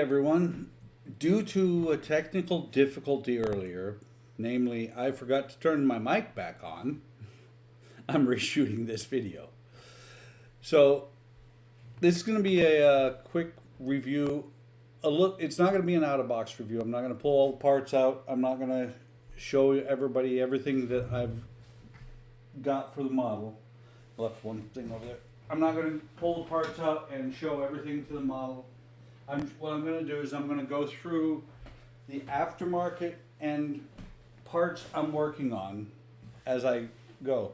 everyone. Due to a technical difficulty earlier, namely I forgot to turn my mic back on, I'm reshooting this video. So this is going to be a quick review. It's not going to be an out-of-box review. I'm not going to pull all the parts out. I'm not going to show everybody everything that I've got for the model. I left one thing over there. I'm not going to pull the parts out and show everything to the model. What I'm going to do is I'm going to go through the aftermarket and parts I'm working on as I go.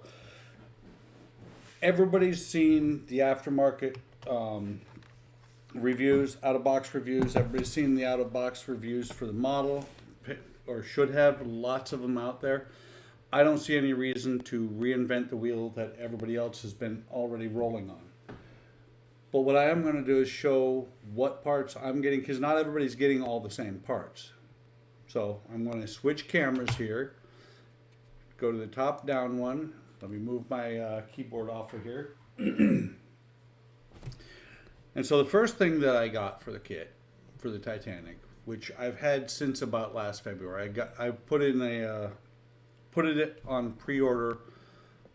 Everybody's seen the aftermarket reviews, out-of-box reviews. Everybody's seen the out-of-box reviews for the model, or should have, lots of them out there. I don't see any reason to reinvent the wheel that everybody else has been already rolling on. But what I am going to do is show what parts I'm getting, because not everybody's getting all the same parts. So I'm going to switch cameras here. Go to the top-down one. Let me move my keyboard off of here. And so the first thing that I got for the kit, for the Titanic, which I've had since about last February, I put it on pre-order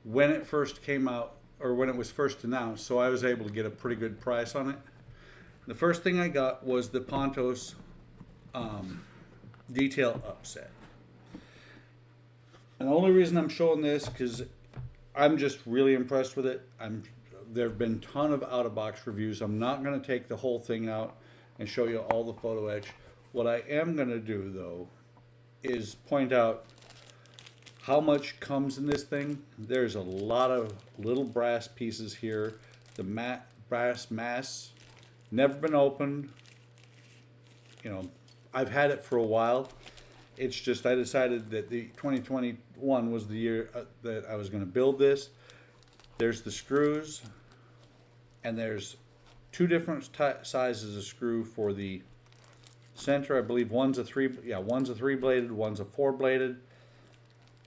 when it first came out, or when it was first announced, so I was able to get a pretty good price on it. The first thing I got was the PONTOS Detail upset. And the only reason I'm showing this, because I'm just really impressed with it. There have been a ton of out-of-box reviews. I'm not going to take the whole thing out and show you all the photo etch. What I am going to do, though, is point out how much comes in this thing. There's a lot of little brass pieces here. The brass mass, never been opened. You know, I've had it for a while. It's just I decided that the 2021 was the year that I was going to build this. There's the screws, and there's two different sizes of screw for the center. I believe one's a three-bladed, one's a four-bladed.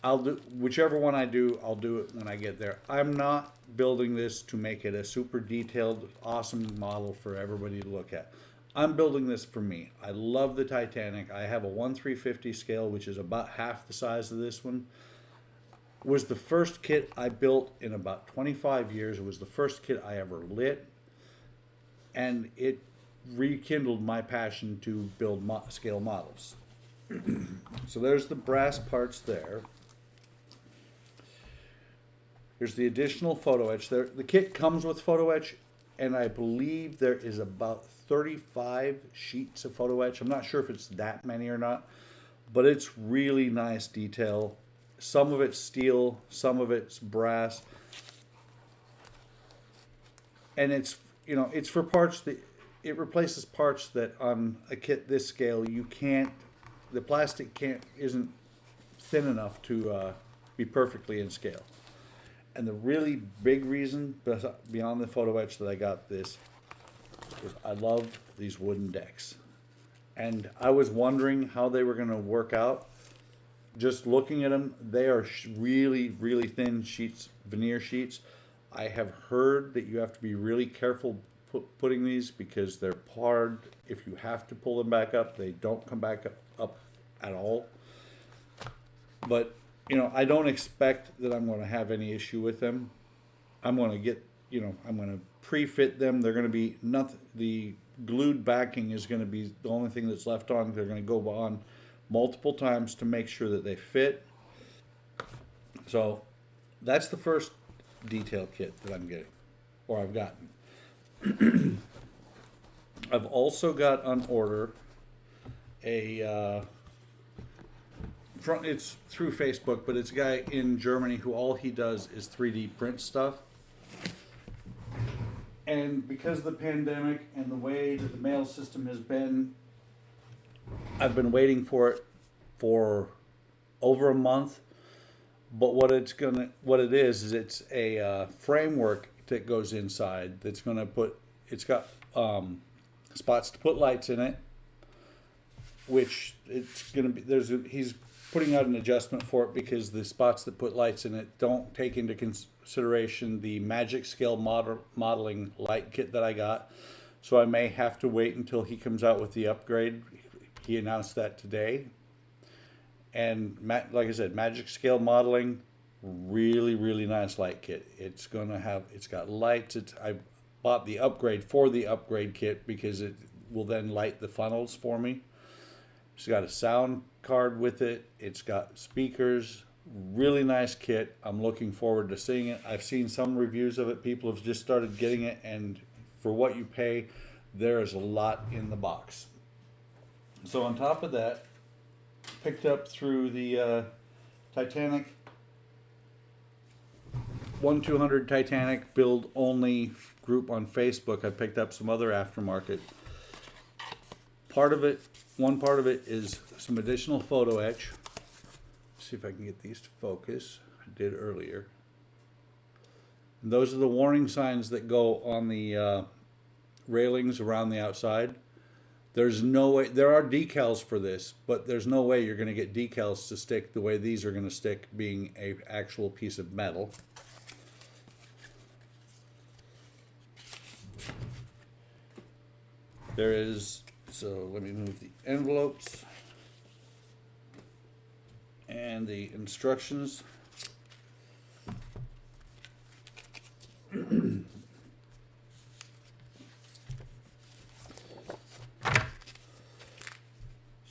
I'll do whichever one I do. I'll do it when I get there. I'm not building this to make it a super detailed, awesome model for everybody to look at. I'm building this for me. I love the Titanic. I have a 1/350 scale, which is about half the size of this one. It was the first kit I built in about 25 years. It was the first kit I ever lit, and it rekindled my passion to build scale models. So there's the brass parts there. There's the additional photo etch. The kit comes with photo etch, and I believe there is about 35 sheets of photo etch. I'm not sure if it's that many or not, but it's really nice detail. Some of it's steel, some of it's brass, and it's for parts that it replaces parts that on a kit this scale the plastic isn't thin enough to be perfectly in scale. And the really big reason beyond the photo etch that I got this is I love these wooden decks. And I was wondering how they were going to work out. Just looking at them, they are really, really thin sheets, veneer sheets. I have heard that you have to be really careful putting these because they're hard. If you have to pull them back up, they don't come back up at all. But I don't expect that I'm going to have any issue with them. I'm going to pre-fit them. They're going to be nothing. The glued backing is going to be the only thing that's left on. They're going to go on multiple times to make sure that they fit. So that's the first detail kit that I'm getting, or I've gotten. I've also got on order it's through Facebook, but it's a guy in Germany who all he does is 3D print stuff. And because of the pandemic and the way that the mail system has been, I've been waiting for it for over a month. But what it is it's a framework that goes inside that's going to it's got spots to put lights in it, which it's going to be, he's putting out an adjustment for it because the spots that put lights in it don't take into consideration the magic scale modeling light kit that I got. So I may have to wait until he comes out with the upgrade. He announced that today. And like I said, Magic Scale Modeling, really, really nice light kit. It's got lights. I bought the upgrade for the upgrade kit because it will then light the funnels for me. It's got a sound card with it. It's got speakers. Really nice kit. I'm looking forward to seeing it. I've seen some reviews of it. People have just started getting it, and for what you pay, there is a lot in the box. So on top of that, picked up through the Titanic 1-200 Titanic build only group on Facebook. I picked up some other aftermarket. One part of it is some additional photo etch. See if I can get these to focus. I did earlier. And those are the warning signs that go on the railings around the outside. There's no way, there are decals for this, but there's no way you're going to get decals to stick the way these are going to stick, being a actual piece of metal. There is, so let me move the envelopes and the instructions.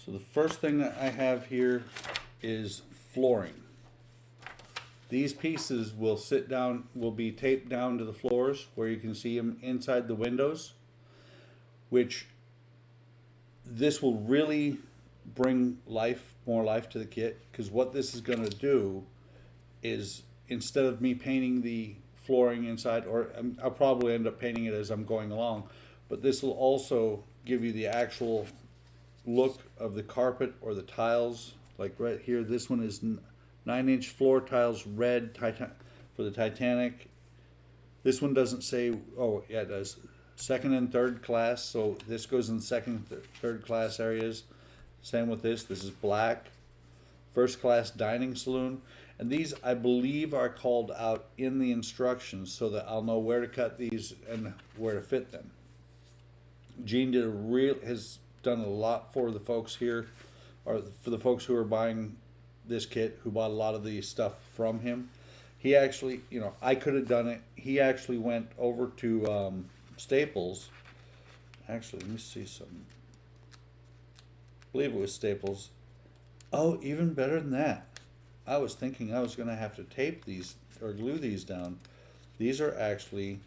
So the first thing that I have here is flooring. These pieces will will be taped down to the floors where you can see them inside the windows, which this will really bring more life to the kit, because what this is going to do is, instead of me painting the flooring inside, or I'll probably end up painting it as I'm going along, but this will also give you the actual look of the carpet or the tiles. Like right here, this one is 9-inch floor tiles, red for the Titanic. This one doesn't say, oh yeah, it does, second and third class, so this goes in second and third class areas. Same with this is black, first class dining saloon. And these, I believe, are called out in the instructions so that I'll know where to cut these and where to fit them. Gene has done a lot for the folks here, or for the folks who are buying this kit, who bought a lot of the stuff from him. He actually, I could have done it. He actually went over to Staples. Actually, let me see something. I believe it was Staples. Oh, even better than that. I was thinking I was going to have to tape these or glue these down. These are actually,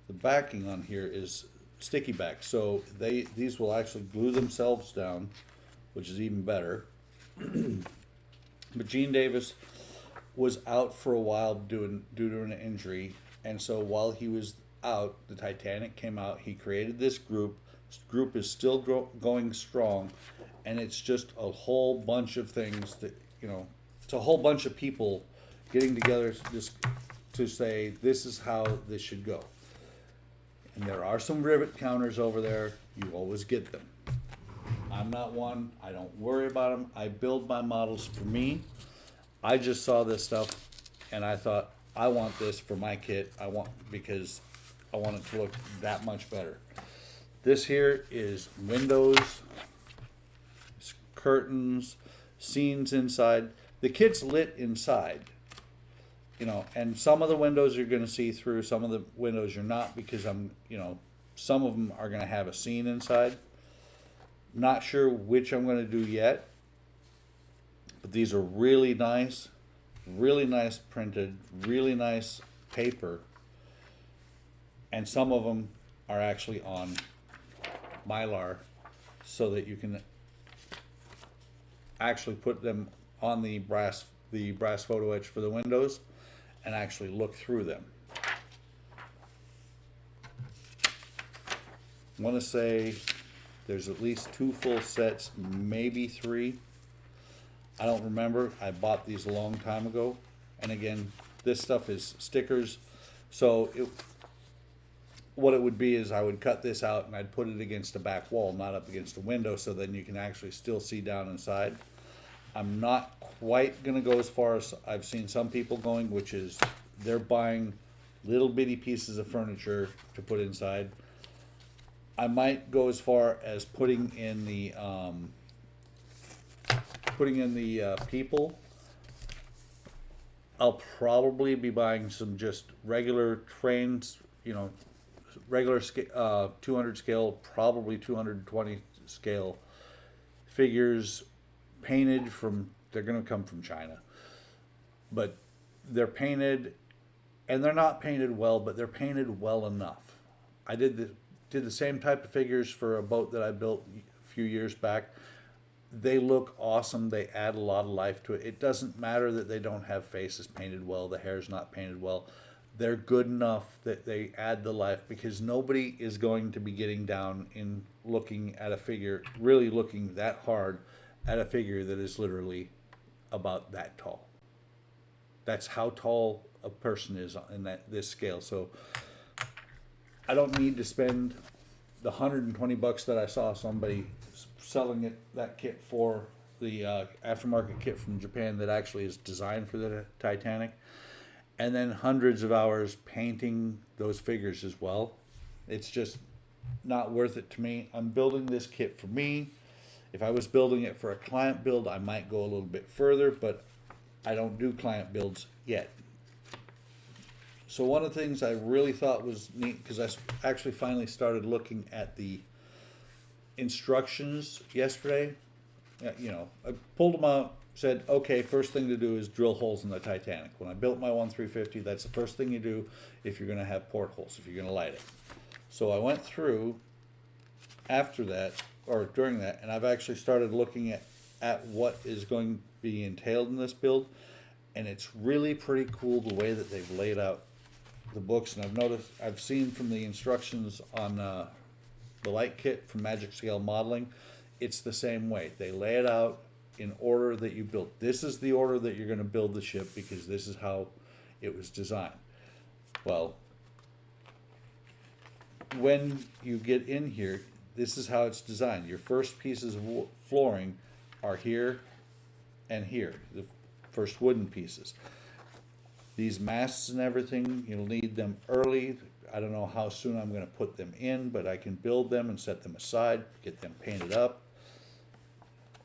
the backing on here is sticky back, so these will actually glue themselves down, which is even better. But Gene Davis was out for a while due to an injury, and so while he was out, the Titanic came out. He created this group. This group is still going strong, and it's just a whole bunch of things that, it's a whole bunch of people getting together just to say this is how this should go. And there are some rivet counters over there. You always get them. I'm not one. I don't worry about them. I build my models for me. I just saw this stuff and I thought, I want this for my kit. Because I want it to look that much better. This here is windows, curtains, scenes inside. The kit's lit inside, and some of the windows you're going to see through, some of the windows you're not, because some of them are going to have a scene inside. Not sure which I'm going to do yet, but these are really nice printed, really nice paper, and some of them are actually on Mylar, so that you can actually put them on the brass photo etch for the windows and actually look through them. I want to say there's at least 2 full sets, maybe 3. I don't remember. I bought these a long time ago. And again, this stuff is stickers. So what it would be is I would cut this out and I'd put it against a back wall, not up against a window, so then you can actually still see down inside. I'm not quite going to go as far as I've seen some people going, which is they're buying little bitty pieces of furniture to put inside. I might go as far as putting in the people. I'll probably be buying some just regular trains, you know, regular 200 scale, probably 220 scale figures painted from, they're going to come from China. But they're painted, and they're not painted well, but they're painted well enough. I did the same type of figures for a boat that I built a few years back. They look awesome. They add a lot of life to it. It doesn't matter that they don't have faces painted well, the hair's not painted well. They're good enough that they add the life, because nobody is going to be getting down in looking at a figure, really looking that hard at a figure that is literally about that tall. That's how tall a person is in this scale. So I don't need to spend the $120 that I saw somebody selling that kit for, the aftermarket kit from Japan that actually is designed for the Titanic, and then hundreds of hours painting those figures as well. It's just not worth it to me. I'm building this kit for me. If I was building it for a client build, I might go a little bit further, but I don't do client builds yet. So one of the things I really thought was neat, because I actually finally started looking at the instructions yesterday. You know, I pulled them out, said, okay, first thing to do is drill holes in the Titanic. When I built my 1350, that's the first thing you do if you're going to have portholes, if you're going to light it. So I went through after that, or during that, and I've actually started looking at what is going to be entailed in this build, and it's really pretty cool the way that they've laid out the books. And I've seen from the instructions on the light kit from Magic Scale Modeling, it's the same way. They lay it out in order that you built. This is the order that you're going to build the ship, because this is how it was designed. Well, when you get in here, this is how it's designed. Your first pieces of flooring are here and here, the first wooden pieces. These masts and everything, you'll need them early. I don't know how soon I'm going to put them in, but I can build them and set them aside, get them painted up.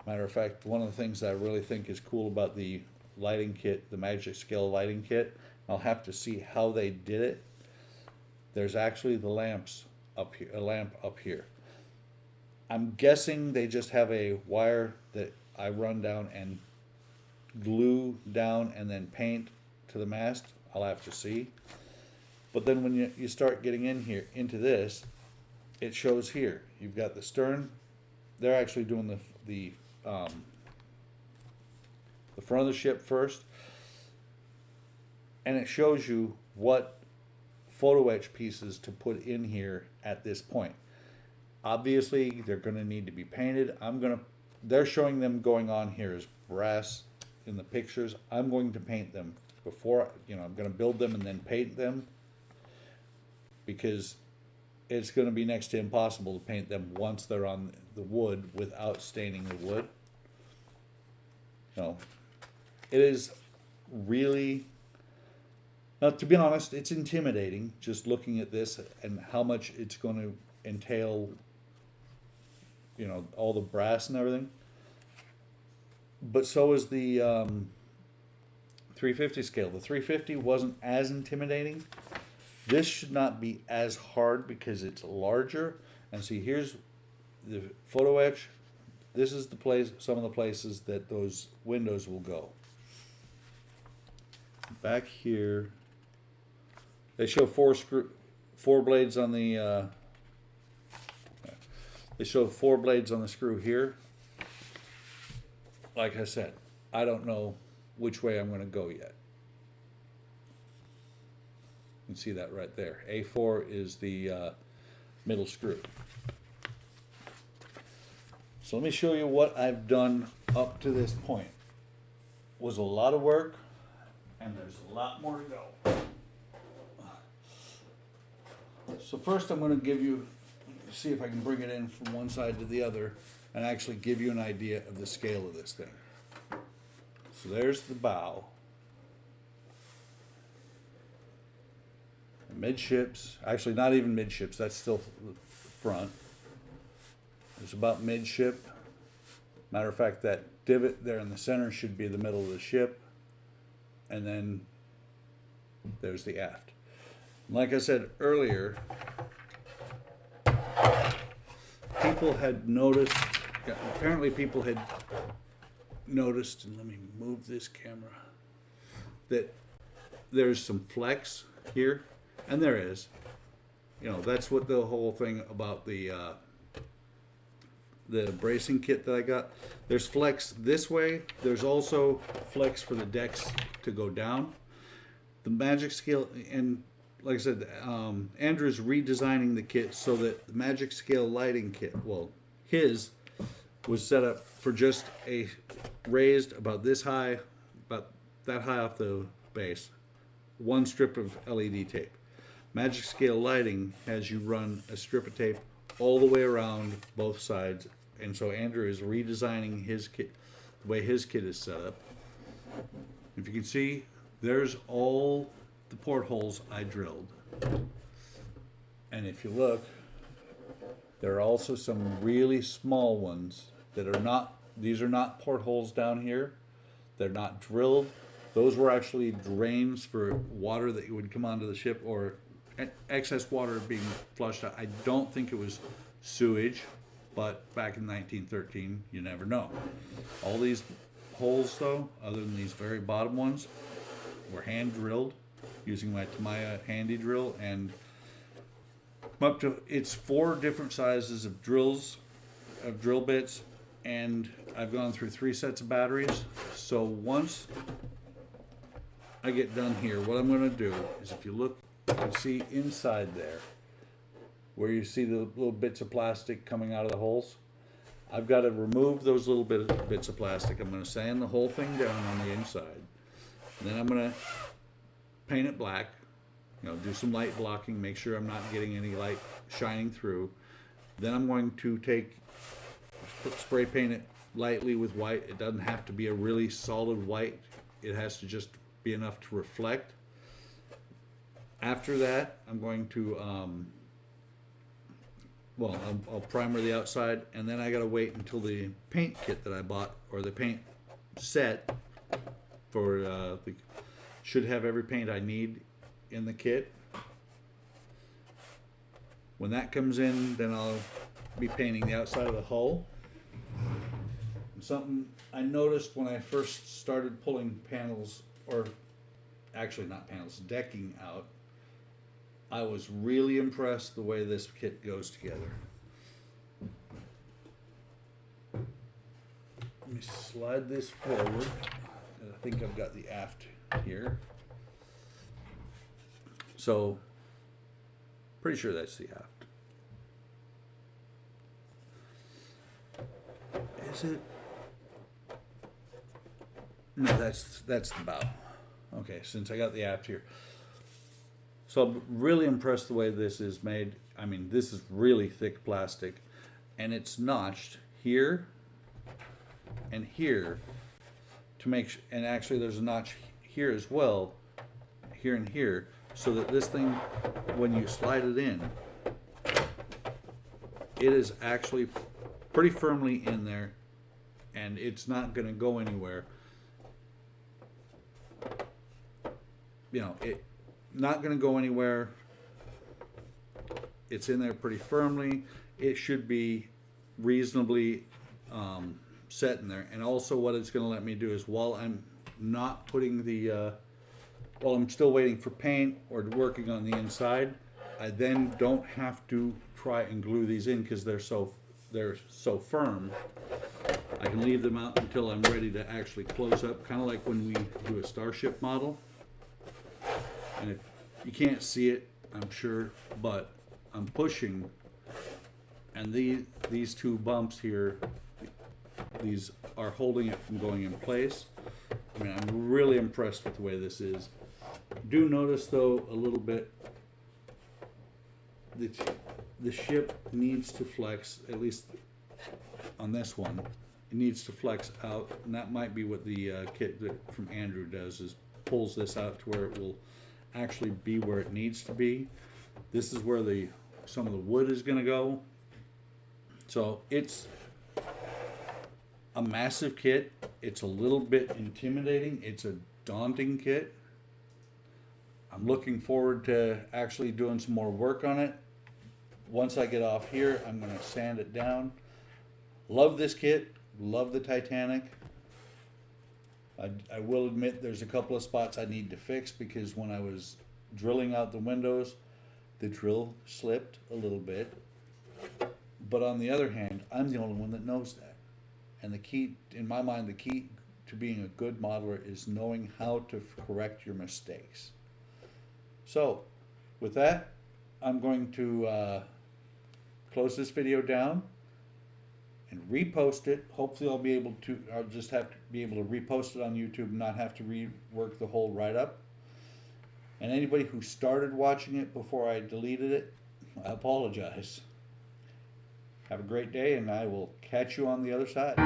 Matter of fact, one of the things that I really think is cool about the lighting kit, the Magic Scale lighting kit, I'll have to see how they did it. There's actually the lamps up here, a lamp up here. I'm guessing they just have a wire that I run down and glue down and then paint to the mast. I'll have to see. But then when you start getting in here into this, it shows here. You've got the stern. They're actually doing the front of the ship first, and it shows you what Photoetch pieces to put in here at this point. Obviously, they're going to need to be painted. They're showing them going on here as brass in the pictures. I'm going to paint them before, I'm going to build them and then paint them, because it's going to be next to impossible to paint them once they're on the wood without staining the wood. So it is really, now to be honest, it's intimidating just looking at this and how much it's going to entail, all the brass and everything. But so is the 350 scale. The 350 wasn't as intimidating. This should not be as hard because it's larger. And see, here's the Photoetch. This is the place, some of the places that those windows will go. Back here, they show four blades on the. They show 4 blades on the screw here. Like I said, I don't know which way I'm going to go yet. You can see that right there. A4 is the middle screw. So let me show you what I've done up to this point. It was a lot of work, and there's a lot more to go. So first I'm going to see if I can bring it in from one side to the other and actually give you an idea of the scale of this thing. So there's the bow. Midships, actually not even midships, that's still the front. is about midship. Matter of fact, that divot there in the center should be the middle of the ship. And then there's the aft. Like I said earlier, people had noticed, apparently people had noticed, and let me move this camera, that there's some flex here, and there is. You know, that's what the whole thing about the bracing kit that I got. There's flex this way. There's also flex for the decks to go down. The Magic Scale, and like I said, Andrew's redesigning the kit so that the Magic Scale lighting kit, well, his was set up for just a raised about this high, about that high off the base, one strip of LED tape. Magic Scale lighting has you run a strip of tape all the way around both sides, and so Andrew is redesigning his kit, the way his kit is set up. If you can see, there's all the portholes I drilled. And if you look, there are also some really small ones that are not, these are not portholes down here. They're not drilled. Those were actually drains for water that would come onto the ship, or excess water being flushed out. I don't think it was sewage, but back in 1913, you never know. All these holes, though, other than these very bottom ones, were hand drilled using my Tamiya handy drill, and up to, it's 4 different sizes of drills, of drill bits, and I've gone through 3 sets of batteries. So once I get done here, what I'm going to do is, if you look, you can see inside there where you see the little bits of plastic coming out of the holes. I've got to remove those little bits of plastic. I'm going to sand the whole thing down on the inside, and then I'm going to paint it black. You know, do some light blocking, make sure I'm not getting any light shining through. Then I'm going to spray paint it lightly with white. It doesn't have to be a really solid white. It has to just be enough to reflect. After that, I'm going to, I'll primer the outside, and then I gotta wait until the paint kit that I bought, or the paint set for, should have every paint I need in the kit. When that comes in, then I'll be painting the outside of the hull. And something I noticed when I first started pulling panels, or actually not panels, decking out, I was really impressed the way this kit goes together. Let me slide this forward. I think I've got the aft here. So, pretty sure that's the aft. Is it? No, that's the bow. Okay, since I got the aft here. So I'm really impressed the way this is made. I mean, this is really thick plastic, and it's notched here and here to make, and actually there's a notch here as well, here and here, so that this thing, when you slide it in, it is actually pretty firmly in there, and it's not going to go anywhere. You know, it not going to go anywhere. It's in there pretty firmly. It should be reasonably set in there. And also what it's going to let me do is, while I'm not putting the while I'm still waiting for paint or working on the inside, I then don't have to try and glue these in because they're so firm. I can leave them out until I'm ready to actually close up, kind of like when we do a Starship model. And if you can't see it, I'm sure, but I'm pushing, and these 2 bumps here, these are holding it from going in place. I mean, I'm really impressed with the way this is. Do notice though a little bit that the ship needs to flex, at least on this one. It needs to flex out, and that might be what the kit from Andrew does, is pulls this out to where it will actually be where it needs to be. This is where some of the wood is going to go. So it's a massive kit. It's a little bit intimidating. It's a daunting kit. I'm looking forward to actually doing some more work on it. Once I get off here, I'm going to sand it down. Love this kit. Love the Titanic. I will admit there's a couple of spots I need to fix because when I was drilling out the windows, the drill slipped a little bit. But on the other hand, I'm the only one that knows that. And the key, in my mind, the key to being a good modeler is knowing how to correct your mistakes. So, with that, I'm going to close this video down and repost it. Hopefully I'll just have to be able to repost it on YouTube and not have to rework the whole write-up. And anybody who started watching it before I deleted it, I apologize. Have a great day, and I will catch you on the other side.